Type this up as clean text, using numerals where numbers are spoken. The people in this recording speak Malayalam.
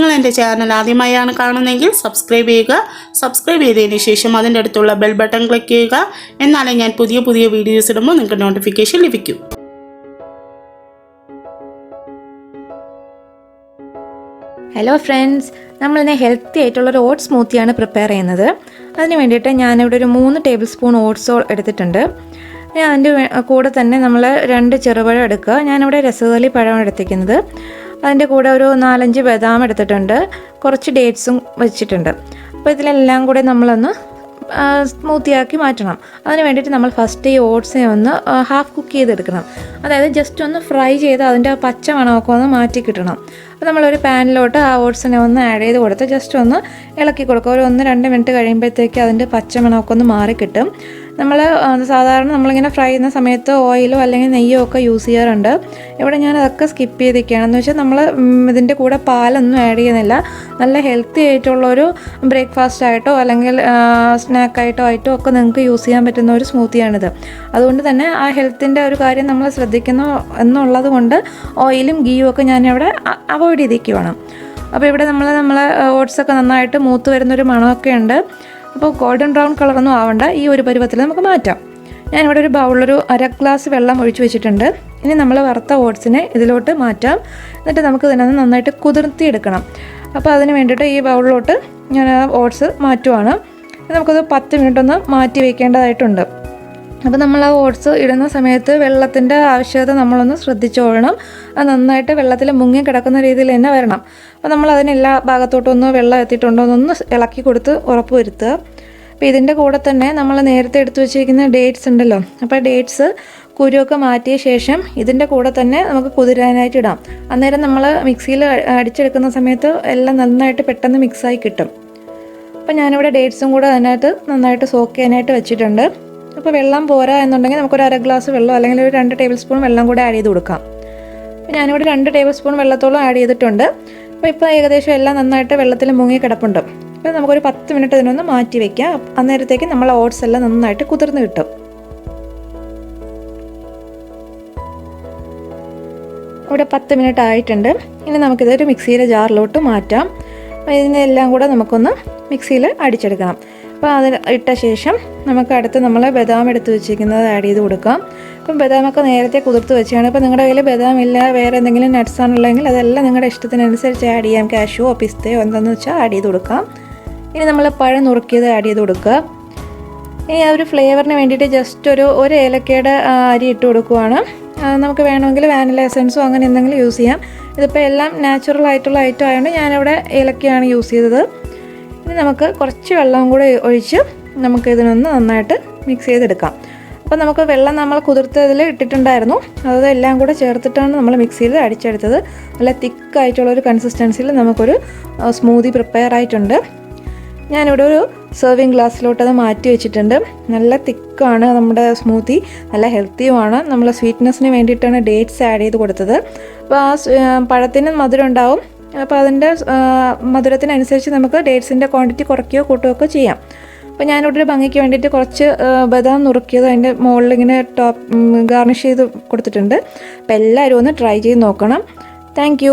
നിങ്ങൾ എൻ്റെ ചാനൽ ആദ്യമായാണ് കാണുന്നതെങ്കിൽ സബ്സ്ക്രൈബ് ചെയ്യുക. സബ്സ്ക്രൈബ് ചെയ്തതിന് ശേഷം അതിൻ്റെ അടുത്തുള്ള ബെൽ ബട്ടൺ ക്ലിക്ക് ചെയ്യുക. എന്നാലേ ഞാൻ പുതിയ പുതിയ വീഡിയോസ് ഇടുമ്പോൾ നിങ്ങൾക്ക് നോട്ടിഫിക്കേഷൻ ലഭിക്കും. ഹലോ ഫ്രണ്ട്സ്, നമ്മളിന്ന് ഹെൽത്തി ആയിട്ടുള്ളൊരു ഓട്സ് സ്മൂത്തിയാണ് പ്രിപ്പയർ ചെയ്യുന്നത്. അതിന് വേണ്ടിയിട്ട് ഞാനിവിടെ ഒരു 3 ടേബിൾ സ്പൂൺ ഓട്സ് എടുത്തിട്ടുണ്ട്. അതിൻ്റെ കൂടെ തന്നെ നമ്മൾ 2 ചെറുപഴം എടുക്കുക. ഞാനിവിടെ രസകദളി പഴമാണ് എടുത്തിരിക്കുന്നത്. അതിൻ്റെ കൂടെ ഒരു 4-5 ബദാം എടുത്തിട്ടുണ്ട്. കുറച്ച് ഡേറ്റ്സും വെച്ചിട്ടുണ്ട്. അപ്പോൾ ഇതിലെല്ലാം കൂടെ നമ്മളൊന്ന് സ്മൂത്തിയാക്കി മാറ്റണം. അതിന് വേണ്ടിയിട്ട് നമ്മൾ ഫസ്റ്റ് ഈ ഓട്സിനെ ഒന്ന് ഹാഫ് കുക്ക് ചെയ്തെടുക്കണം. അതായത് ജസ്റ്റ് ഒന്ന് ഫ്രൈ ചെയ്ത് അതിൻ്റെ പച്ച മണമൊക്കെ ഒന്ന് മാറ്റി കിട്ടണം. അപ്പോൾ നമ്മളൊരു പാനിലോട്ട് ആ ഓട്സിനെ ഒന്ന് ആഡ് ചെയ്ത് കൊടുത്ത് ജസ്റ്റ് ഒന്ന് ഇളക്കി കൊടുക്കുക. ഒരു 1-2 മിനിറ്റ് കഴിയുമ്പോഴത്തേക്ക് അതിൻ്റെ പച്ച മണമൊക്കെ ഒന്ന് മാറിക്കിട്ടും. നമ്മൾ സാധാരണ നമ്മളിങ്ങനെ ഫ്രൈ ചെയ്യുന്ന സമയത്ത് ഓയിലോ അല്ലെങ്കിൽ നെയ്യോ ഒക്കെ യൂസ് ചെയ്യാറുണ്ട്. ഇവിടെ ഞാൻ അതൊക്കെ സ്കിപ്പ് ചെയ്തിരിക്കുകയാണ്. എന്ന് വെച്ചാൽ നമ്മൾ ഇതിൻ്റെ കൂടെ പാലൊന്നും ആഡ് ചെയ്യുന്നില്ല. നല്ല ഹെൽത്തി ആയിട്ടുള്ളൊരു ബ്രേക്ക്ഫാസ്റ്റ് ആയിട്ടോ അല്ലെങ്കിൽ സ്നാക്കായിട്ടോ ഒക്കെ നിങ്ങൾക്ക് യൂസ് ചെയ്യാൻ പറ്റുന്ന ഒരു സ്മൂത്തിയാണിത്. അതുകൊണ്ട് തന്നെ ആ ഹെൽത്തിൻ്റെ ഒരു കാര്യം നമ്മൾ ശ്രദ്ധിക്കുന്നു എന്നുള്ളത് കൊണ്ട് ഓയിലും ഗീയും ഒക്കെ ഞാനിവിടെ അവോയ്ഡ് ചെയ്തിരിക്കുകയാണ്. അപ്പോൾ ഇവിടെ നമ്മളെ ഓട്സൊക്കെ നന്നായിട്ട് മൂത്ത് വരുന്നൊരു മണമൊക്കെ ഉണ്ട്. അപ്പോൾ ഗോൾഡൻ ബ്രൗൺ കളറൊന്നും ആവണ്ട, ഈ ഒരു പരുവത്തിൽ നമുക്ക് മാറ്റാം. ഞാനിവിടെ ഒരു ബൗളിലൊരു 1/2 ഗ്ലാസ് വെള്ളം ഒഴിച്ച് വെച്ചിട്ടുണ്ട്. ഇനി നമ്മൾ വറുത്ത ഓട്സിനെ ഇതിലോട്ട് മാറ്റാം. എന്നിട്ട് നമുക്ക് ഇതിനൊന്ന് നന്നായിട്ട് കുതിർത്തിയെടുക്കണം. അപ്പോൾ അതിന് വേണ്ടിയിട്ട് ഈ ബൗളിലോട്ട് ഞാൻ ഓട്സ് മാറ്റുവാണ്. നമുക്കത് 10 മിനിറ്റ് ഒന്ന് മാറ്റി വയ്ക്കേണ്ടതായിട്ടുണ്ട്. അപ്പോൾ നമ്മൾ ആ ഓട്സ് ഇടുന്ന സമയത്ത് വെള്ളത്തിൻ്റെ ആവശ്യകത നമ്മളൊന്ന് ശ്രദ്ധിച്ചോളണം. അത് നന്നായിട്ട് വെള്ളത്തിൽ മുങ്ങി കിടക്കുന്ന രീതിയിൽ തന്നെ വരണം. അപ്പോൾ നമ്മൾ അതിനെല്ലാ ഭാഗത്തോട്ടൊന്ന് വെള്ളം എത്തിയിട്ടുണ്ടോ എന്നൊന്ന് ഇളക്കി കൊടുത്ത് ഉറപ്പ് വരുത്തുക. അപ്പോൾ ഇതിൻ്റെ കൂടെ തന്നെ നമ്മൾ നേരത്തെ എടുത്തു വെച്ചിരിക്കുന്ന ഡേറ്റ്സ് ഉണ്ടല്ലോ, അപ്പോൾ ഡേറ്റ്സ് കുരുവൊക്കെ മാറ്റിയ ശേഷം ഇതിൻ്റെ കൂടെ തന്നെ നമുക്ക് കുതിരാനായിട്ട് ഇടാം. അന്നേരം നമ്മൾ മിക്സിയിൽ അടിച്ചെടുക്കുന്ന സമയത്ത് എല്ലാം നന്നായിട്ട് പെട്ടെന്ന് മിക്സായി കിട്ടും. അപ്പോൾ ഞാനിവിടെ ഡേറ്റ്സും കൂടെ അതിനകത്ത് നന്നായിട്ട് സോക്ക് ചെയ്യാനായിട്ട് വെച്ചിട്ടുണ്ട്. അപ്പോൾ വെള്ളം പോരാ എന്നുണ്ടെങ്കിൽ നമുക്കൊരു 1/2 ഗ്ലാസ് വെള്ളം അല്ലെങ്കിൽ ഒരു 2 ടേബിൾ സ്പൂൺ വെള്ളം കൂടെ ആഡ് ചെയ്ത് കൊടുക്കാം. അപ്പോൾ ഞാനിവിടെ 2 ടേബിൾ സ്പൂൺ വെള്ളത്തോളം ആഡ് ചെയ്തിട്ടുണ്ട്. അപ്പോൾ ഇപ്പോൾ ഏകദേശം എല്ലാം നന്നായിട്ട് വെള്ളത്തിൽ മുങ്ങി കിടപ്പുണ്ട്. അപ്പോൾ നമുക്കൊരു 10 മിനിറ്റ് ഇതിനൊന്ന് മാറ്റി വയ്ക്കാം. അന്നേരത്തേക്ക് നമ്മൾ ഓട്സ് എല്ലാം നന്നായിട്ട് കുതിർന്ന് കിട്ടും. ഇവിടെ 10 മിനിറ്റ് ആയിട്ടുണ്ട്. ഇനി നമുക്കിതൊരു മിക്സിയിലെ ജാറിലോട്ട് മാറ്റാം. ഇതിനെല്ലാം കൂടെ നമുക്കൊന്ന് മിക്സിയിൽ അടിച്ചെടുക്കണം. അപ്പോൾ അത് ഇട്ട ശേഷം നമുക്ക് അടുത്ത് നമ്മൾ ബദാം എടുത്ത് വെച്ചിരിക്കുന്നത് ആഡ് ചെയ്ത് കൊടുക്കാം. അപ്പം ബദാമൊക്കെ നേരത്തെ കുതിർത്ത് വെച്ചാണ്. ഇപ്പോൾ നിങ്ങളുടെ കയ്യിൽ ബദാം ഇല്ല, വേറെ എന്തെങ്കിലും നട്ട്സ് ആണുള്ളതെങ്കിൽ അതെല്ലാം നിങ്ങളുടെ ഇഷ്ടത്തിനനുസരിച്ച് ആഡ് ചെയ്യാം. കാഷ്യോ പിസ്തയോ എന്താണെന്ന് വെച്ചാൽ ആഡ് ചെയ്ത് കൊടുക്കാം. ഇനി നമ്മൾ പഴം നുറുക്കിയത് ആഡ് ചെയ്ത് കൊടുക്കുക. ഇനി ആ ഒരു ഫ്ലേവറിന് വേണ്ടിയിട്ട് ജസ്റ്റ് ഒരു ഏലക്കയുടെ അരി ഇട്ട് കൊടുക്കുവാണ്. നമുക്ക് വേണമെങ്കിൽ വാനില എസൻസോ അങ്ങനെ എന്തെങ്കിലും യൂസ് ചെയ്യാം. ഇതിപ്പോൾ എല്ലാം നാച്ചുറൽ ആയിട്ടുള്ള ഐറ്റം ആയതുകൊണ്ട് ഞാനിവിടെ ഏലക്കയാണ് യൂസ് ചെയ്തത്. ഇനി നമുക്ക് കുറച്ച് വെള്ളം കൂടെ ഒഴിച്ച് നമുക്ക് ഇതിനൊന്ന് നന്നായിട്ട് മിക്സ് ചെയ്തെടുക്കാം. അപ്പോൾ നമുക്ക് വെള്ളം നമ്മൾ കുതിർത്തതിൽ ഇട്ടിട്ടുണ്ടായിരുന്നു. അതെല്ലാം കൂടെ ചേർത്തിട്ടാണ് നമ്മൾ മിക്സിയിൽ അടിച്ചെടുത്തത്. നല്ല തിക്കായിട്ടുള്ളൊരു കൺസിസ്റ്റൻസിയിൽ നമുക്കൊരു സ്മൂതി പ്രിപ്പയർ ആയിട്ടുണ്ട്. ഞാനിവിടെ ഒരു സെർവിങ് ഗ്ലാസ്സിലോട്ട് അത് മാറ്റി വെച്ചിട്ടുണ്ട്. നല്ല തിക്കാണ് നമ്മുടെ സ്മൂത്തി, നല്ല ഹെൽത്തിയുമാണ്. നമ്മൾ സ്വീറ്റ്നെസ്സിന് വേണ്ടിയിട്ടാണ് ഡേറ്റ്സ് ആഡ് ചെയ്ത് കൊടുത്തത്. അപ്പോൾ ആ പഴത്തിന് മധുരം ഉണ്ടാവും. അപ്പോൾ അതിൻ്റെ മധുരത്തിനനുസരിച്ച് നമുക്ക് ഡേറ്റ്സിൻ്റെ ക്വാണ്ടിറ്റി കുറയ്ക്കുകയോ കൂട്ടുകയോ ഒക്കെ ചെയ്യാം. അപ്പോൾ ഞാനിവിടെ ഒരു ഭംഗിക്ക് വേണ്ടിയിട്ട് കുറച്ച് ബദാം നുറുക്കിയത് അതിൻ്റെ മുകളിൽ ഇങ്ങനെ ഗാർണിഷ് ചെയ്ത് കൊടുത്തിട്ടുണ്ട്. അപ്പോൾ എല്ലാവരും ഒന്ന് ട്രൈ ചെയ്ത് നോക്കണം. താങ്ക്